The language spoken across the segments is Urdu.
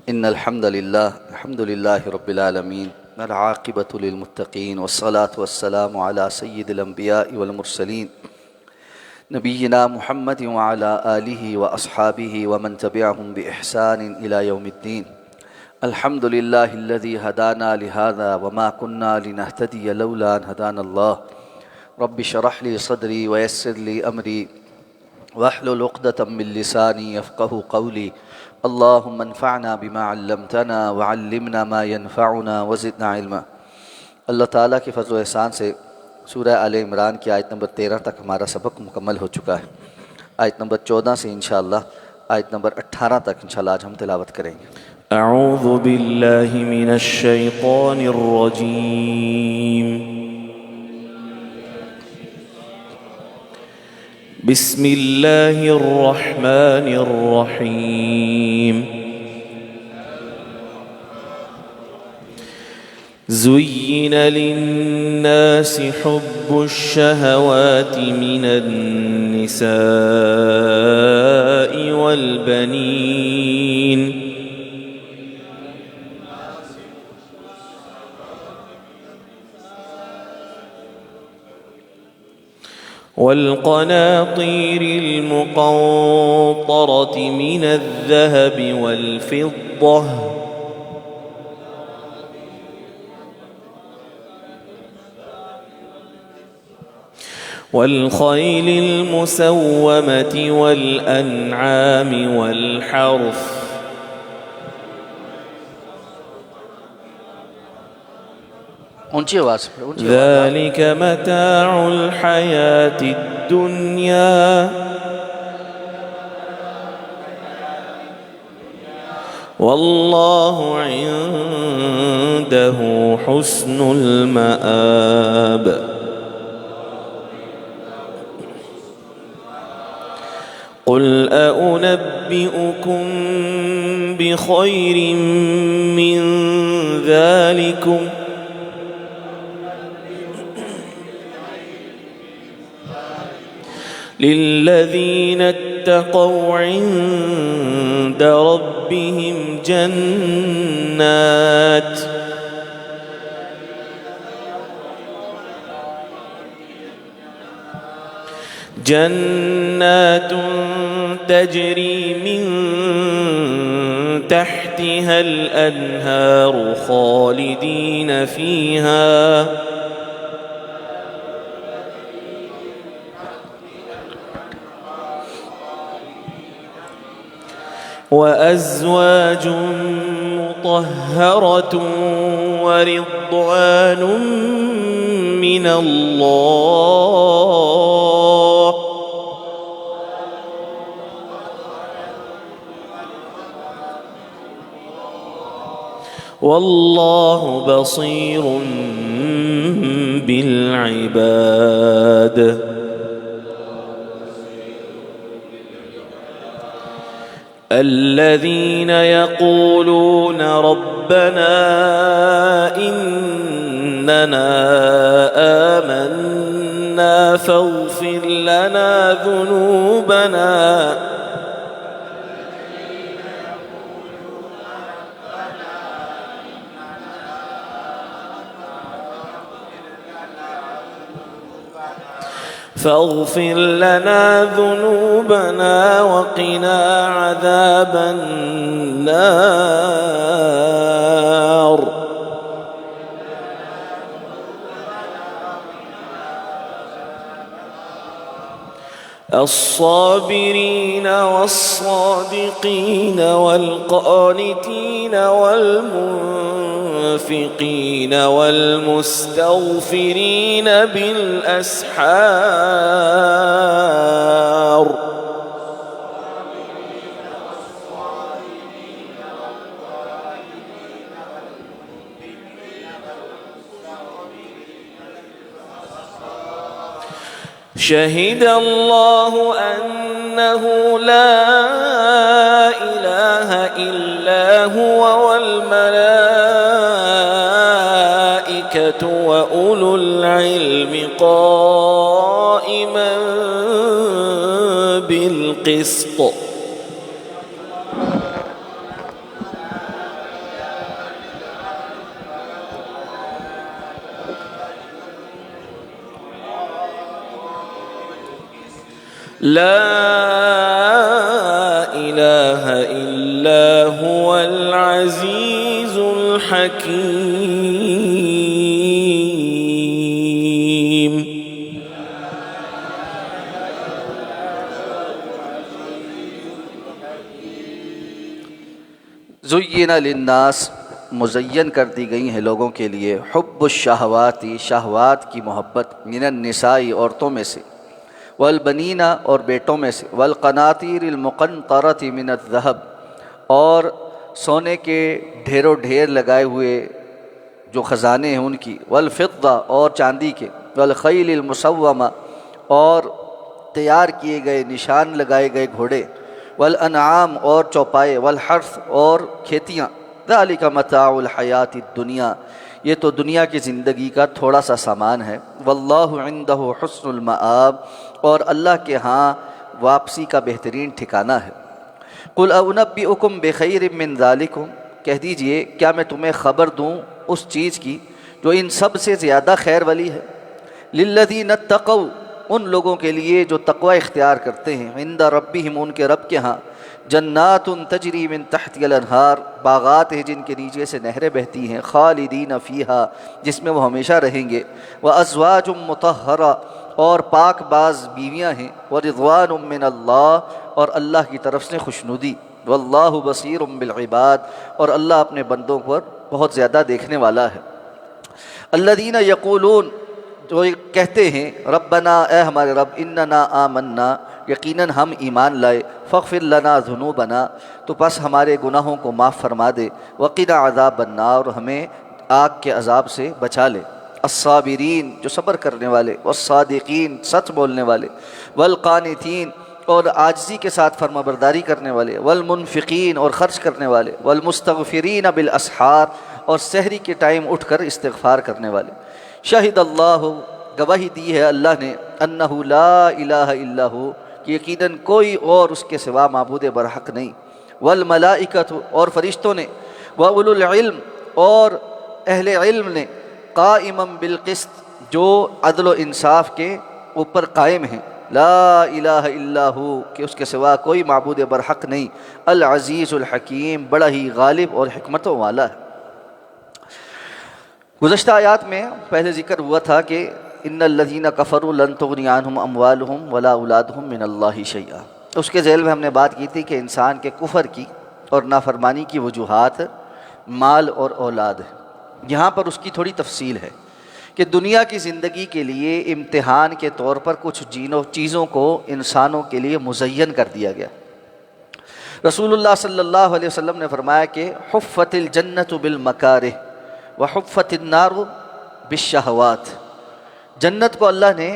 إن الحمد لله رب العالمين والعاقبة للمتقين والصلاة والسلام على سيد الأنبياء والمرسلين نبينا محمد وعلى آله وأصحابه ومن تبعهم بإحسان إلى يوم الدين. الحمد لله الذي هدانا لهذا وما كنا لنهتدي لولا أن هدانا الله. رب اشرح لي صدري ويسر لي أمري واحلل عقدة من لساني يفقه قولي. اللهم انفعنا بما علمتنا وعلمنا ما ينفعنا وزدنا علما. اللہ تعالیٰ کے فضل و احسان سے سورہ آل عمران کی آیت نمبر 13 تک ہمارا سبق مکمل ہو چکا ہے. آیت نمبر 14 سے انشاءاللہ آیت نمبر 18 تک انشاءاللہ آج ہم تلاوت کریں گے. اعوذ باللہ من الشیطان الرجیم. بسم اللہ الرحمن الرحیم. زين للناس حب الشهوات من النساء والبنين والقناطير المقنطرة من الذهب والفضة والخيل المسومة والأنعام والحرث ذلك متاع الحياة الدنيا والله عنده حسن المآب. قل أنبئكم بخير من ذلكم للذين اتقوا عند ربهم جنات تجري من تحتها الأنهار خالدين فيها وأزواج مطهرة ورضوان من الله والله بصير بالعباد. الذين يقولون ربنا إننا آمنا فاغفر لنا ذنوبنا فاغفر لنا ذنوبنا وقنا عذاب النار. الصابرين والصادقين والقانتين والمنفقين والمستغفرين بالأسحار شهد الله أنه لا إله إلا هو والملائكة وأولو العلم قائما بالقسط. لا إله إلا هو العزيز الحكيم. زین للناس، مزین کر دی گئی ہیں لوگوں کے لیے، حب الشہواتی، شہوات کی محبت، من النساء، عورتوں میں سے، والبنین، اور بیٹوں میں سے، والقناطیر المقنطرۃ من الذہب، اور سونے کے ڈھیروں ڈھیر لگائے ہوئے جو خزانے ہیں ان کی، والفضہ، اور چاندی کے، والخیل المسومہ، اور تیار کیے گئے نشان لگائے گئے گھوڑے، والانعام، اور چوپائے، والحرث، اور کھیتیاں، ذالک متاع الحیات الدنیا، یہ تو دنیا کی زندگی کا تھوڑا سا سامان ہے، واللہ عندہ حسن المآب، اور اللہ کے ہاں واپسی کا بہترین ٹھکانہ ہے۔ قل اونبئکم بخیر من ذالکم، کہہ دیجئے کیا میں تمہیں خبر دوں اس چیز کی جو ان سب سے زیادہ خیر والی ہے، للذین اتقوا، ان لوگوں کے لیے جو تقوی اختیار کرتے ہیں، عند ربہم، ان کے رب کے ہاں، جنات تجری من تحت الانہار، باغات ہیں جن کے نیچے سے نہریں بہتی ہیں، خالدین فیہا، جس میں وہ ہمیشہ رہیں گے، وازواج مطہرہ، اور پاک باز بیویاں ہیں، ورضوان من اللہ، اور اللہ کی طرف سے خوشنودی، واللہ بصیر بالعباد، اور اللہ اپنے بندوں پر بہت زیادہ دیکھنے والا ہے۔ الذین یقولون، جو کہتے ہیں، ربنا، اے ہمارے رب، اننا آمنا، یقیناً ہم ایمان لائے، فاغفر لنا ذنوبنا، تو پس ہمارے گناہوں کو معاف فرما دے، وقنا عذاب النار، اور ہمیں آگ کے عذاب سے بچا لے، الصابرین، جو صبر کرنے والے، والصادقین، سچ بولنے والے، والقانتین، اور عاجزی کے ساتھ فرما برداری کرنے والے، والمنفقین، اور خرچ کرنے والے، والمستغفرین بالاسحار، اور سحری کے ٹائم اٹھ کر استغفار کرنے والے۔ شہد اللہ، گواہی دی ہے اللہ نے، انہ لا الہ الا ہو، کہ یقیناً کوئی اور اس کے سوا معبود برحق نہیں، والملائکۃ، اور فرشتوں نے، واولو العلم، اور اہل علم نے، قائما بالقسط، جو عدل و انصاف کے اوپر قائم ہیں، لا الہ الا ہو، کہ اس کے سوا کوئی معبود برحق نہیں، العزیز الحکیم، بڑا ہی غالب اور حکمتوں والا ہے۔ گزشتہ آیات میں پہلے ذکر ہوا تھا کہ ان الذین کفروا لن تغنی عنہم اموالہم ولا اولادہم من اللہ شیئا، اس کے ذیل میں ہم نے بات کی تھی کہ انسان کے کفر کی اور نافرمانی کی وجوہات مال اور اولاد ہے۔ یہاں پر اس کی تھوڑی تفصیل ہے کہ دنیا کی زندگی کے لیے امتحان کے طور پر کچھ چیزوں کو انسانوں کے لیے مزین کر دیا گیا۔ رسول اللہ صلی اللہ علیہ وسلم نے فرمایا کہ حفت الجنت بالمکارہ وحفت النار بالشہوات، جنت کو اللہ نے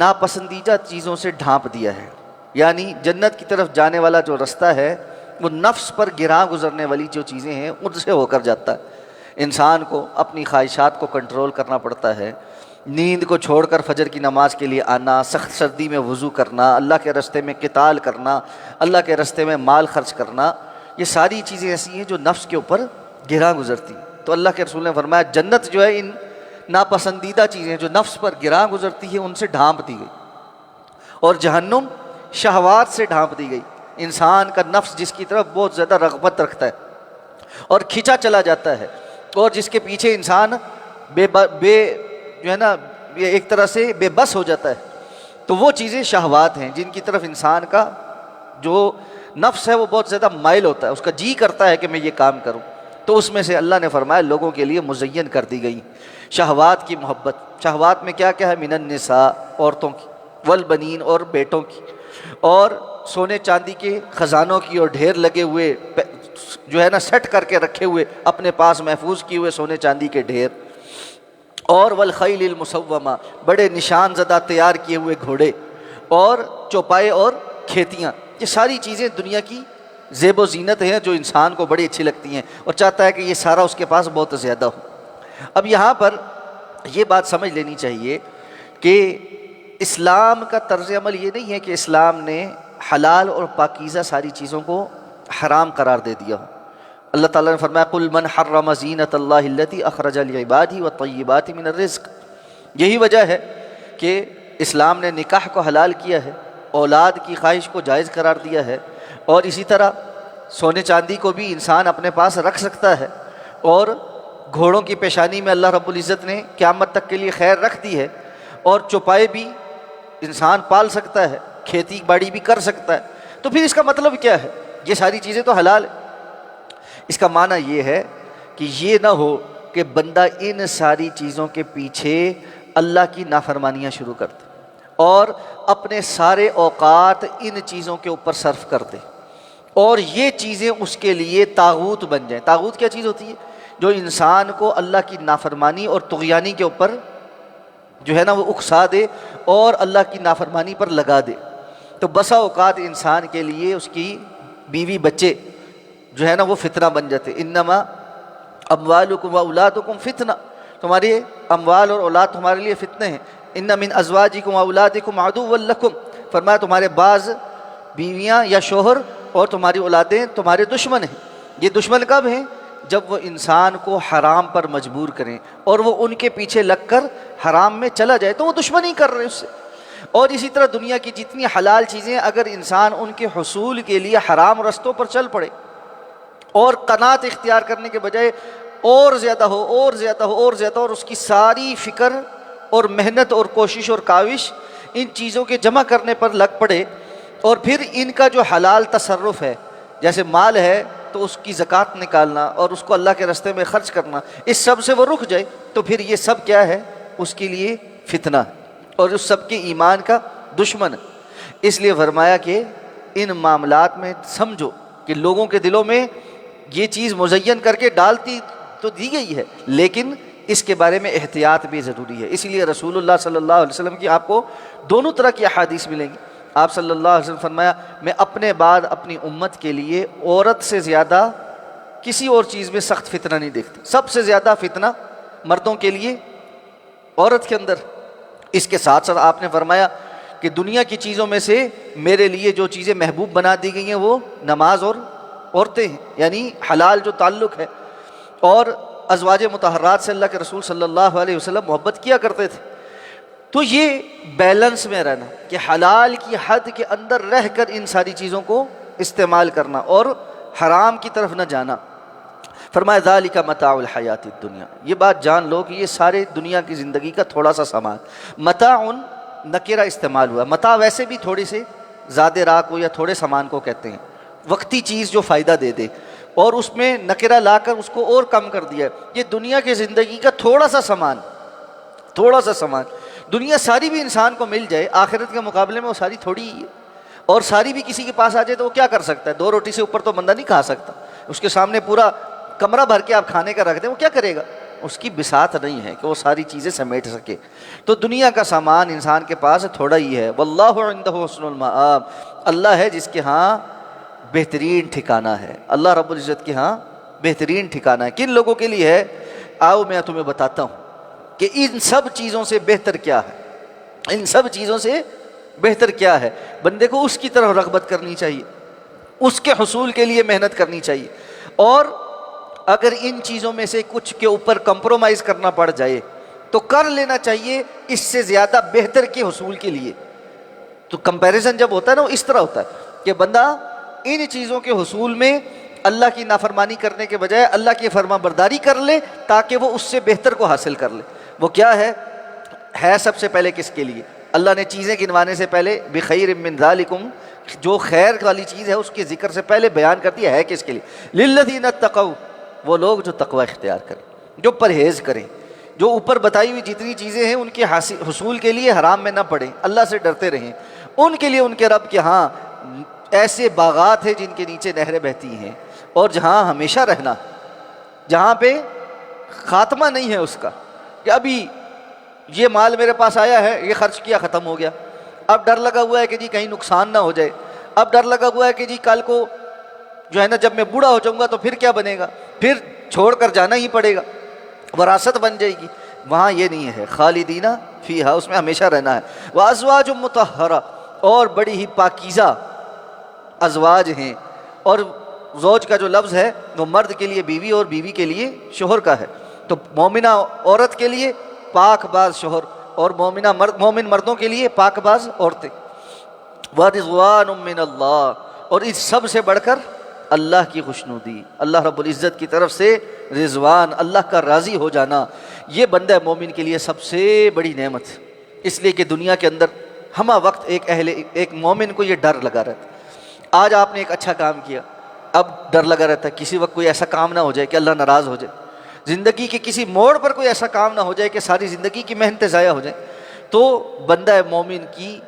ناپسندیدہ چیزوں سے ڈھانپ دیا ہے، یعنی جنت کی طرف جانے والا جو رستہ ہے وہ نفس پر گراں گزرنے والی جو چیزیں ہیں ان سے ہو کر جاتا ہے۔ انسان کو اپنی خواہشات کو کنٹرول کرنا پڑتا ہے، نیند کو چھوڑ کر فجر کی نماز کے لیے آنا، سخت سردی میں وضو کرنا، اللہ کے راستے میں قتال کرنا، اللہ کے راستے میں مال خرچ کرنا، یہ ساری چیزیں ایسی ہیں جو نفس کے اوپر گراں گزرتی ہیں۔ تو اللہ کے رسول نے فرمایا جنت جو ہے ان ناپسندیدہ چیزیں جو نفس پر گراں گزرتی ہیں ان سے ڈھانپ دی گئی، اور جہنم شہوات سے ڈھانپ دی گئی، انسان کا نفس جس کی طرف بہت زیادہ رغبت رکھتا ہے اور کھینچا چلا جاتا ہے، اور جس کے پیچھے انسان جو ہے نا ایک طرح سے بے بس ہو جاتا ہے، تو وہ چیزیں شہوات ہیں جن کی طرف انسان کا جو نفس ہے وہ بہت زیادہ مائل ہوتا ہے، اس کا جی کرتا ہے کہ میں یہ کام کروں۔ تو اس میں سے اللہ نے فرمایا لوگوں کے لیے مزین کر دی گئی شہوات کی محبت۔ شہوات میں کیا کیا ہے؟ من النساء، عورتوں کی، والبنین، اور بیٹوں کی، اور سونے چاندی کے خزانوں کی، اور ڈھیر لگے ہوئے جو ہے نا سیٹ کر کے رکھے ہوئے اپنے پاس محفوظ کیے ہوئے سونے چاندی کے ڈھیر، اور والخیل المسومہ، بڑے نشان زدہ تیار کیے ہوئے گھوڑے، اور چوپائے اور کھیتیاں۔ یہ ساری چیزیں دنیا کی زیب و زینت ہیں جو انسان کو بڑی اچھی لگتی ہیں اور چاہتا ہے کہ یہ سارا اس کے پاس بہت زیادہ ہو۔ اب یہاں پر یہ بات سمجھ لینی چاہیے کہ اسلام کا طرز عمل یہ نہیں ہے کہ اسلام نے حلال اور پاکیزہ ساری چیزوں کو حرام قرار دے دیا ہو۔ اللہ تعالیٰ نے فرمایا قل من حرم زینۃ اللہ التی اخرج لعبادہ والطیبات من الرزق، یہی وجہ ہے کہ اسلام نے نکاح کو حلال کیا ہے، اولاد کی خواہش کو جائز قرار دیا ہے، اور اسی طرح سونے چاندی کو بھی انسان اپنے پاس رکھ سکتا ہے، اور گھوڑوں کی پیشانی میں اللہ رب العزت نے قیامت تک کے لیے خیر رکھ دی ہے، اور چوپائے بھی انسان پال سکتا ہے، کھیتی باڑی بھی کر سکتا ہے۔ تو پھر اس کا مطلب کیا ہے؟ یہ ساری چیزیں تو حلال ہیں۔ اس کا معنی یہ ہے کہ یہ نہ ہو کہ بندہ ان ساری چیزوں کے پیچھے اللہ کی نافرمانیاں شروع کر دے اور اپنے سارے اوقات ان چیزوں کے اوپر صرف کر دے، اور یہ چیزیں اس کے لیے طاغوت بن جائیں۔ طاغوت کیا چیز ہوتی ہے؟ جو انسان کو اللہ کی نافرمانی اور طغیانی کے اوپر جو ہے نا وہ اکسا دے اور اللہ کی نافرمانی پر لگا دے۔ تو بسا اوقات انسان کے لیے اس کی بیوی بچے جو ہے نا وہ فتنہ بن جاتے۔ انما اموالکم و اولادکم فتنہ، تمہاری اموال اور اولاد تمہارے لیے فتنے ہیں۔ ان من ازواجکم و اولادکم عدو لکم، فرمایا تمہارے بعض بیویاں یا شوہر اور تمہاری اولادیں تمہارے دشمن ہیں۔ یہ دشمن کب ہیں؟ جب وہ انسان کو حرام پر مجبور کریں اور وہ ان کے پیچھے لگ کر حرام میں چلا جائے تو وہ دشمنی کر رہے ہیں اس سے۔ اور اسی طرح دنیا کی جتنی حلال چیزیں اگر انسان ان کے حصول کے لیے حرام رستوں پر چل پڑے اور قناعت اختیار کرنے کے بجائے اور زیادہ ہو اور زیادہ ہو اور زیادہ، اور اس کی ساری فکر اور محنت اور کوشش اور کاوش ان چیزوں کے جمع کرنے پر لگ پڑے، اور پھر ان کا جو حلال تصرف ہے، جیسے مال ہے تو اس کی زکوٰۃ نکالنا اور اس کو اللہ کے راستے میں خرچ کرنا، اس سب سے وہ رک جائے تو پھر یہ سب کیا ہے؟ اس کے لیے فتنہ اور اس سب کے ایمان کا دشمن۔ اس لیے فرمایا کہ ان معاملات میں سمجھو کہ لوگوں کے دلوں میں یہ چیز مزین کر کے ڈالتی تو دی گئی ہے، لیکن اس کے بارے میں احتیاط بھی ضروری ہے۔ اسی لیے رسول اللہ صلی اللہ علیہ وسلم کی آپ کو دونوں طرح کی احادیث ملیں گی۔ آپ صلی اللہ علیہ وسلم فرمایا میں اپنے بعد اپنی امت کے لیے عورت سے زیادہ کسی اور چیز میں سخت فتنہ نہیں دیکھتے۔ سب سے زیادہ فتنہ مردوں کے لیے عورت کے اندر۔ اس کے ساتھ ساتھ آپ نے فرمایا کہ دنیا کی چیزوں میں سے میرے لیے جو چیزیں محبوب بنا دی گئی ہیں وہ نماز اور عورتیں ہیں، یعنی حلال جو تعلق ہے۔ اور ازواج مطہرات سے اللہ کے رسول صلی اللہ علیہ وسلم محبت کیا کرتے تھے۔ تو یہ بیلنس میں رہنا کہ حلال کی حد کے اندر رہ کر ان ساری چیزوں کو استعمال کرنا اور حرام کی طرف نہ جانا۔ فرمایا ذالک متاع الحیات الدنیا، یہ بات جان لو کہ یہ سارے دنیا کی زندگی کا تھوڑا سا سامان۔ متاع نکرہ استعمال ہوا، متاع ویسے بھی تھوڑی سی زیادہ راک ہو یا تھوڑے سامان کو کہتے ہیں، وقتی چیز جو فائدہ دے دے، اور اس میں نکرہ لا کر اس کو اور کم کر دیا۔ یہ دنیا کی زندگی کا تھوڑا سا سامان، تھوڑا سا سامان۔ دنیا ساری بھی انسان کو مل جائے آخرت کے مقابلے میں وہ ساری تھوڑی ہی ہے، اور ساری بھی کسی کے پاس آ جائے تو وہ کیا کر سکتا ہے؟ 2 روٹی سے اوپر تو بندہ نہیں کھا سکتا۔ اس کے سامنے پورا کمرہ بھر کے آپ کھانے کا رکھ دیں وہ کیا کرے گا؟ اس کی بساط نہیں ہے کہ وہ ساری چیزیں سمیٹ سکے۔ تو دنیا کا سامان انسان کے پاس تھوڑا ہی ہے۔ واللہ عندہ حسن المآب، اللہ ہے جس کے ہاں بہترین ٹھکانہ ہے۔ اللہ رب العزت کے ہاں بہترین ٹھکانہ ہے۔ کن لوگوں کے لیے ہے؟ آؤ میں تمہیں بتاتا ہوں کہ ان سب چیزوں سے بہتر کیا ہے، ان سب چیزوں سے بہتر کیا ہے۔ بندے کو اس کی طرف رغبت کرنی چاہیے، اس کے حصول کے لیے محنت کرنی چاہیے، اور اگر ان چیزوں میں سے کچھ کے اوپر کمپرومائز کرنا پڑ جائے تو کر لینا چاہیے اس سے زیادہ بہتر کے حصول کے لیے۔ تو کمپیریزن جب ہوتا ہے نا وہ اس طرح ہوتا ہے کہ بندہ ان چیزوں کے حصول میں اللہ کی نافرمانی کرنے کے بجائے اللہ کی فرما برداری کر لے تاکہ وہ اس سے بہتر کو حاصل کر لے۔ وہ کیا ہے سب سے پہلے کس کے لیے؟ اللہ نے چیزیں گنوانے سے پہلے بخیر من ذالکم، جو خیر والی چیز ہے اس کے ذکر سے پہلے بیان کرتی ہے کس کے لیے؟ للذین اتقوا، وہ لوگ جو تقوی اختیار کریں، جو پرہیز کریں، جو اوپر بتائی ہوئی جتنی چیزیں ہیں ان کے حصول کے لیے حرام میں نہ پڑیں، اللہ سے ڈرتے رہیں، ان کے لیے ان کے رب کے ہاں ایسے باغات ہیں جن کے نیچے نہریں بہتی ہیں، اور جہاں ہمیشہ رہنا، جہاں پہ خاتمہ نہیں ہے اس کا، کہ ابھی یہ مال میرے پاس آیا ہے، یہ خرچ کیا ختم ہو گیا، اب ڈر لگا ہوا ہے کہ جی کہیں نقصان نہ ہو جائے، اب ڈر لگا ہوا ہے کہ جی کل کو جو ہے نا جب میں بوڑھا ہو جاؤں گا تو پھر کیا بنے گا، پھر چھوڑ کر جانا ہی پڑے گا، وراثت بن جائے گی۔ وہاں یہ نہیں ہے، خالدین فیہا، اس میں ہمیشہ رہنا ہے۔ وازواج مطہرہ، اور بڑی ہی پاکیزہ ازواج ہیں، اور زوج کا جو لفظ ہے وہ مرد کے لیے بیوی اور بیوی کے لیے شوہر کا ہے۔ تو مومنہ عورت کے لیے پاک باز شوہر، اور مومن مردوں کے لیے پاک باز عورتیں۔ وَرِضْوَانٌ مِّنَ اللَّهِ، اور اس سب سے بڑھ کر اللہ کی خوشنودی، اللہ رب العزت کی طرف سے رضوان، اللہ کا راضی ہو جانا، یہ بندہ مومن کے لیے سب سے بڑی نعمت ہے۔ اس لیے کہ دنیا کے اندر ہمہ وقت ایک مومن کو یہ ڈر لگا رہتا ہے۔ آج آپ نے ایک اچھا کام کیا، اب ڈر لگا رہتا ہے کسی وقت کوئی ایسا کام نہ ہو جائے کہ اللہ ناراض ہو جائے، زندگی کے کسی موڑ پر کوئی ایسا کام نہ ہو جائے کہ ساری زندگی کی محنتیں ضائع ہو جائیں۔ تو بندہ مومن کی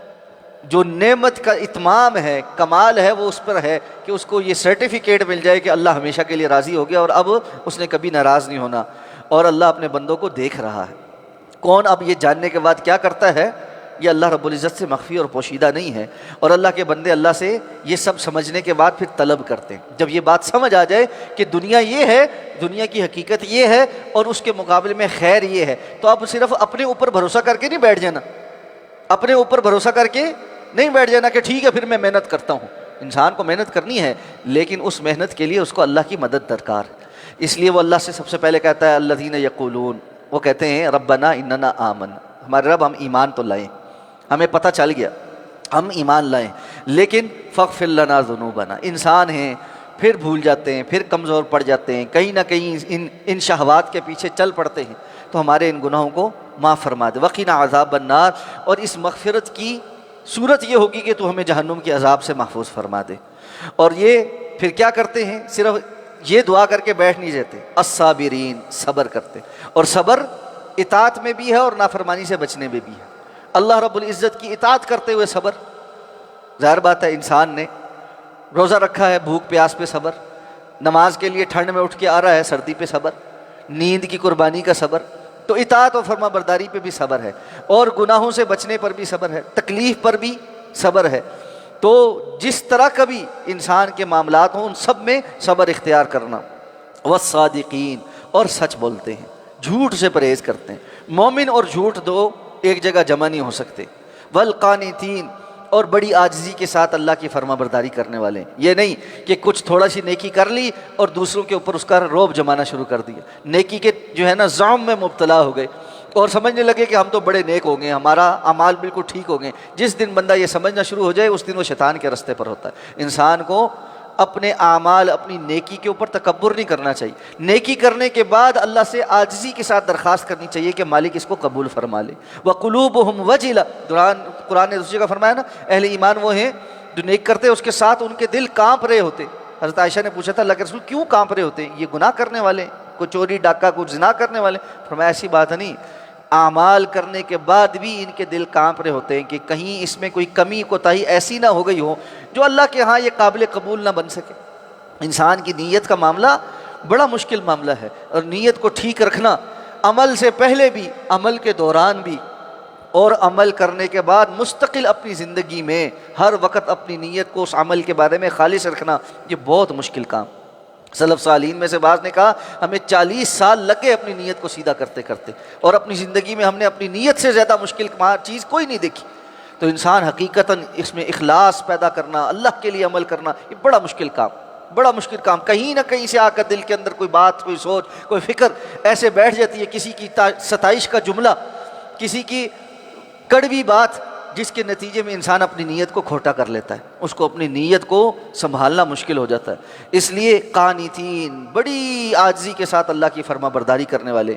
جو نعمت کا اتمام ہے، کمال ہے، وہ اس پر ہے کہ اس کو یہ سرٹیفکیٹ مل جائے کہ اللہ ہمیشہ کے لیے راضی ہو گیا اور اب اس نے کبھی ناراض نہیں ہونا، اور اللہ اپنے بندوں کو دیکھ رہا ہے۔ کون اب یہ جاننے کے بعد کیا کرتا ہے، یہ اللہ رب العزت سے مخفی اور پوشیدہ نہیں ہے، اور اللہ کے بندے اللہ سے یہ سب سمجھنے کے بعد پھر طلب کرتے ہیں۔ جب یہ بات سمجھ آ جائے کہ دنیا یہ ہے، دنیا کی حقیقت یہ ہے اور اس کے مقابلے میں خیر یہ ہے، تو اب صرف اپنے اوپر بھروسہ کر کے نہیں بیٹھ جانا، اپنے اوپر بھروسہ کر کے نہیں بیٹھ جانا کہ ٹھیک ہے پھر میں محنت کرتا ہوں۔ انسان کو محنت کرنی ہے، لیکن اس محنت کے لیے اس کو اللہ کی مدد درکار ہے۔ اس لیے وہ اللہ سے سب سے پہلے کہتا ہے الذین یقولون، وہ کہتے ہیں ربنا اننا آمن، ہمارے رب ہم ایمان تو لائیں، ہمیں پتہ چل گیا ہم ایمان لائیں، لیکن فاغفر لنا ذنوبنا، انسان ہیں پھر بھول جاتے ہیں، پھر کمزور پڑ جاتے ہیں، کہیں نہ کہیں ان شہوات کے پیچھے چل پڑتے ہیں، تو ہمارے ان گناہوں کو معاف فرما دے، وقنا عذاب النار، اور اس مغفرت کی صورت یہ ہوگی کہ تو ہمیں جہنم کے عذاب سے محفوظ فرما دے۔ اور یہ پھر کیا کرتے ہیں، صرف یہ دعا کر کے بیٹھ نہیں جاتے، الصابرین، صبر کرتے، اور صبر اطاعت میں بھی ہے اور نافرمانی سے بچنے میں بھی ہے۔ اللہ رب العزت کی اطاعت کرتے ہوئے صبر، ظاہر بات ہے انسان نے روزہ رکھا ہے، بھوک پیاس پہ صبر، نماز کے لیے ٹھنڈ میں اٹھ کے آ رہا ہے، سردی پہ صبر، نیند کی قربانی کا صبر، تو اطاعت اور فرما برداری پہ بھی صبر ہے، اور گناہوں سے بچنے پر بھی صبر ہے، تکلیف پر بھی صبر ہے۔ تو جس طرح کا بھی انسان کے معاملات ہوں ان سب میں صبر اختیار کرنا۔ والصادقین، اور سچ بولتے ہیں، جھوٹ سے پرہیز کرتے ہیں۔ مومن اور جھوٹ دو ایک جگہ جمع نہیں ہو سکتے۔ والقانتین، اور بڑی عاجزی کے ساتھ اللہ کی فرما برداری کرنے والے، یہ نہیں کہ کچھ تھوڑا سی نیکی کر لی اور دوسروں کے اوپر اس کا رعب جمانا شروع کر دیا، نیکی کے جو ہے نا زعم میں مبتلا ہو گئے اور سمجھنے لگے کہ ہم تو بڑے نیک ہو گئے، ہمارا اعمال بالکل ٹھیک ہو گئے۔ جس دن بندہ یہ سمجھنا شروع ہو جائے اس دن وہ شیطان کے رستے پر ہوتا ہے۔ انسان کو اپنے اعمال، اپنی نیکی کے اوپر تکبر نہیں کرنا چاہیے، نیکی کرنے کے بعد اللہ سے عاجزی کے ساتھ درخواست کرنی چاہیے کہ مالک اس کو قبول فرما لے۔ وَقُلُوبُهُمْ وَجِلَةٌ، قرآن نے دوسری جگہ فرمایا نا، اہل ایمان وہ ہیں جو نیک کرتے ہیں اس کے ساتھ ان کے دل کانپ رہے ہوتے۔ حضرت عائشہ نے پوچھا تھا اللہ کے رسول کیوں کانپ رہے ہوتے ہیں، یہ گناہ کرنے والے ہیں، کوئی چوری ڈاکہ کوئی زنا کرنے والے؟ فرمایا ایسی بات نہیں، اعمال کرنے کے بعد بھی ان کے دل کانپ رہے ہوتے ہیں کہ کہیں اس میں کوئی کمی کوتاہی ایسی نہ ہو گئی ہو جو اللہ کے ہاں یہ قابل قبول نہ بن سکے۔ انسان کی نیت کا معاملہ بڑا مشکل معاملہ ہے، اور نیت کو ٹھیک رکھنا عمل سے پہلے بھی، عمل کے دوران بھی، اور عمل کرنے کے بعد مستقل اپنی زندگی میں ہر وقت اپنی نیت کو اس عمل کے بارے میں خالص رکھنا، یہ بہت مشکل کام۔ سلف صالحین میں سے بعض نے کہا ہمیں 40 سال لگے اپنی نیت کو سیدھا کرتے کرتے، اور اپنی زندگی میں ہم نے اپنی نیت سے زیادہ مشکل چیز کوئی نہیں دیکھی۔ تو انسان حقیقتاً اس میں اخلاص پیدا کرنا، اللہ کے لیے عمل کرنا، یہ بڑا مشکل کام، بڑا مشکل کام۔ کہیں نہ کہیں سے آ کر دل کے اندر کوئی بات، کوئی سوچ، کوئی فکر ایسے بیٹھ جاتی ہے، کسی کی ستائش کا جملہ، کسی کی کڑوی بات، جس کے نتیجے میں انسان اپنی نیت کو کھوٹا کر لیتا ہے، اس کو اپنی نیت کو سنبھالنا مشکل ہو جاتا ہے۔ اس لیے قانتین، بڑی عاجزی کے ساتھ اللہ کی فرما برداری کرنے والے،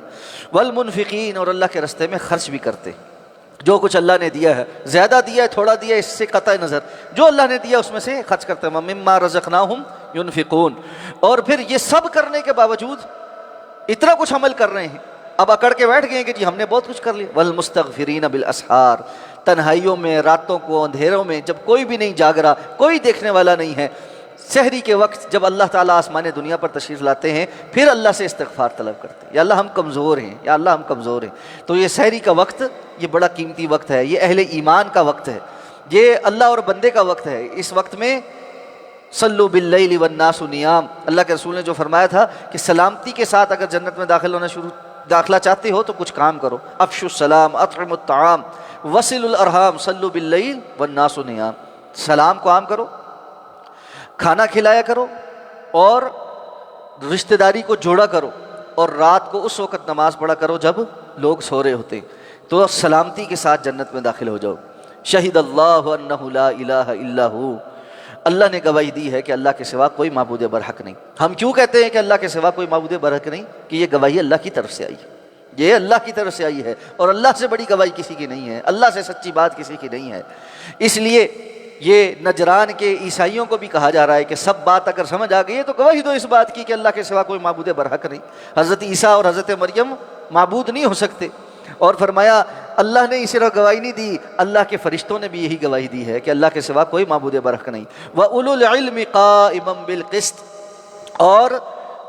والمنفقین، اور اللہ کے راستے میں خرچ بھی کرتے، جو کچھ اللہ نے دیا ہے، زیادہ دیا ہے تھوڑا دیا ہے اس سے قطع نظر، جو اللہ نے دیا اس میں سے خرچ کرتے ہیں۔ مما رزقناہم ينفقون، اور پھر یہ سب کرنے کے باوجود اتنا کچھ عمل کر رہے ہیں، اب اکڑ کے بیٹھ گئے ہیں کہ جی ہم نے بہت کچھ کر لیا۔ والمستغفرین بالاسحار، تنہائیوں میں، راتوں کو، اندھیروں میں، جب کوئی بھی نہیں جاگ رہا، کوئی دیکھنے والا نہیں ہے، سحری کے وقت جب اللہ تعالیٰ آسمان دنیا پر تشریف لاتے ہیں، پھر اللہ سے استغفار طلب کرتے ہیں، یا اللہ ہم کمزور ہیں، یا اللہ ہم کمزور ہیں۔ تو یہ سحری کا وقت یہ بڑا قیمتی وقت ہے، یہ اہل ایمان کا وقت ہے، یہ اللہ اور بندے کا وقت ہے۔ اس وقت میں صلو باللیل والناس نیام، اللہ کے رسول نے جو فرمایا تھا کہ سلامتی کے ساتھ اگر جنت میں داخلہ چاہتے ہو تو کچھ کام کرو، افشوا السلام، اطعموا الطعام، وصلوا الارحام، صلوا باللیل والناس نیام، سلام کو عام کرو، کھانا کھلایا کرو، اور رشتہ داری کو جوڑا کرو، اور رات کو اس وقت نماز پڑھا کرو جب لوگ سو رہے ہوتے ہیں، تو سلامتی کے ساتھ جنت میں داخل ہو جاؤ۔ شہد اللہ انہ لا الہ الا ہو، اللہ نے گواہی دی ہے کہ اللہ کے سوا کوئی معبود برحق نہیں۔ ہم کیوں کہتے ہیں کہ اللہ کے سوا کوئی معبود برحق نہیں؟ کہ یہ گواہی اللہ کی طرف سے آئی ہے، یہ اللہ کی طرف سے آئی ہے، اور اللہ سے بڑی گواہی کسی کی نہیں ہے، اللہ سے سچی بات کسی کی نہیں ہے۔ اس لیے یہ نجران کے عیسائیوں کو بھی کہا جا رہا ہے کہ سب بات اگر سمجھ آ گئی ہے تو گواہی دو اس بات کی کہ اللہ کے سوا کوئی معبود برحق نہیں۔ حضرت عیسیٰ اور حضرت مریم معبود نہیں ہو سکتے، اور فرمایا اللہ نے صرف گواہی نہیں دی، اللہ کے فرشتوں نے بھی یہی گواہی دی ہے کہ اللہ کے سوا کوئی معبود برحق نہیں۔ وَأُولُو الْعِلْمِ قَائِمًا بِالْقِسْطِ، اور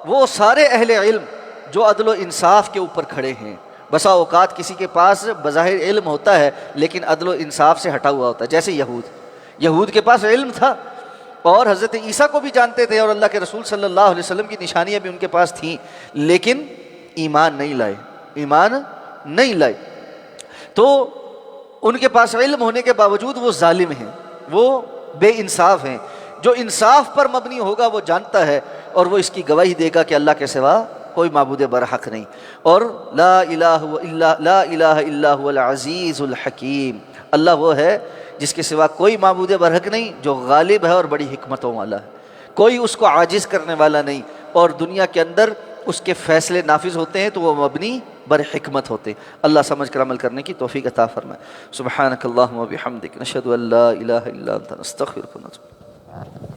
وہ سارے اہل علم جو عدل و انصاف کے اوپر کھڑے ہیں۔ بسا اوقات کسی کے پاس بظاہر علم ہوتا ہے لیکن عدل و انصاف سے ہٹا ہوا ہوتا ہے، جیسے یہود کے پاس علم تھا اور حضرت عیسیٰ کو بھی جانتے تھے اور اللہ کے رسول صلی اللہ علیہ وسلم کی نشانیاں بھی ان کے پاس تھیں، لیکن ایمان نہیں لائے۔ تو ان کے پاس علم ہونے کے باوجود وہ ظالم ہیں، وہ بے انصاف ہیں۔ جو انصاف پر مبنی ہوگا وہ جانتا ہے اور وہ اس کی گواہی دے گا کہ اللہ کے سوا کوئی معبود برحق نہیں، اور لا الہ الا هو العزیز الحکیم، اللہ وہ ہے جس کے سوا کوئی معبود برحق نہیں، جو غالب ہے اور بڑی حکمتوں والا ہے، کوئی اس کو عاجز کرنے والا نہیں، اور دنیا کے اندر اس کے فیصلے نافذ ہوتے ہیں تو وہ مبنی بر حکمت ہوتے ہیں۔ اللہ سمجھ کر عمل کرنے کی توفیق عطا فرمائے۔ سبحانک اللہم و بحمدک، نشہد ان لا الہ الا انت، نستغفرک و نتوب۔